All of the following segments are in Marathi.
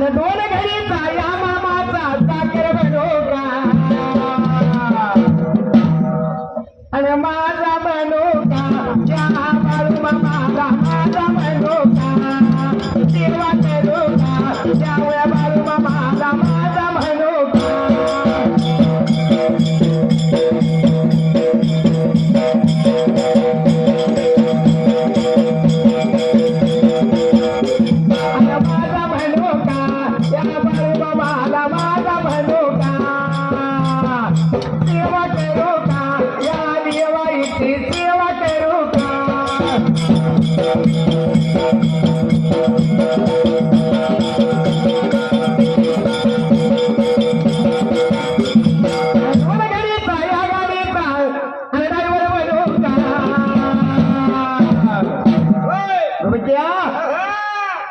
आणि दोन घडीचा या मामाचा चाकर बनू का आणि माझा बनू का या बाळू मामाला माझा बनू का सेवा करू का त्यामुळे बाळू मामाला माझा बनू का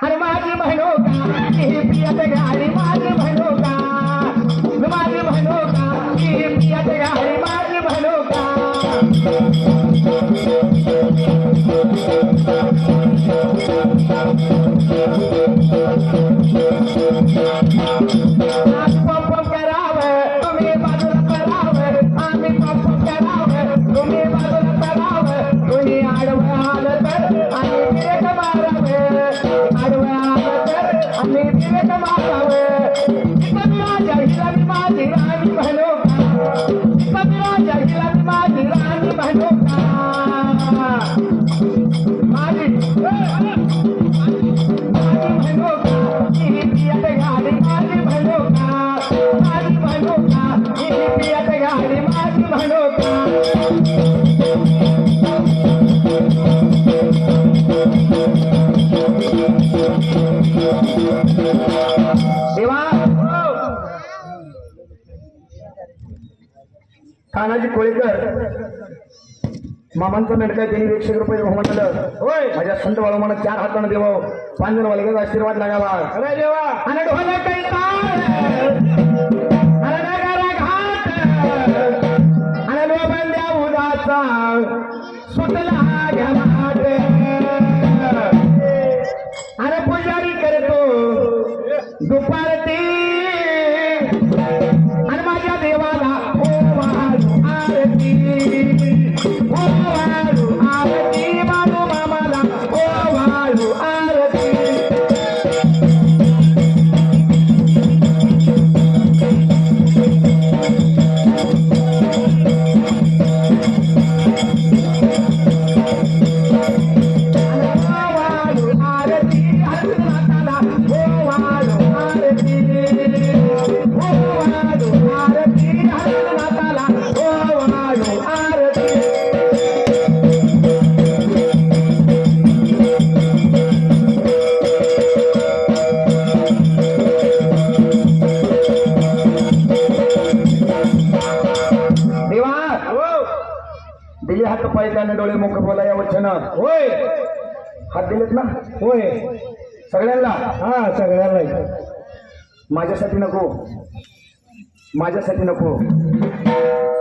अरे माझी बहनो का पियत गाडी माझी बहनो का माझी बहनो का पियत गाडी माझी बहनो का पंप करावं तुम्ही बाजूला करावं आम्ही पंप करावं तुम्ही बाजूला करावं तुम्ही आडवं आलं तर आणि ब्रेक मारावं आडवं आलं तर आम्ही ब्रेक मारावं राजा हिला मी माझी राणी बहनो का राजा हिला मी माझी राणी बहनो का माझी बहनो का पियत गाडी माझी बहनो का माझी बहनो का पियत गाडी माझी बहनो का तानाजी कोळेकर मामांचा मेडका त्यांनी 100 रुपये बहुमान दिलं. होय माझ्या संत बाळूमाना 4 हातानं देव 5 जण वालगेचा आशीर्वाद लागावा. अरे देवा आणि ढोला काही ताल अरे नगारा घाट आणि लोबंद्या उदाचा सुटला घाट अरे पुजारी करतो दुपारती आणि माझ्या देवाला आरती बाळू मामाला ओ बाळू आरती दिले हात पाय कान डोळे मुख बोला या वचन होय हात दिलेत ना होय सगळ्यांना हा सगळ्यांना माझ्यासाठी नको माझ्यासाठी नको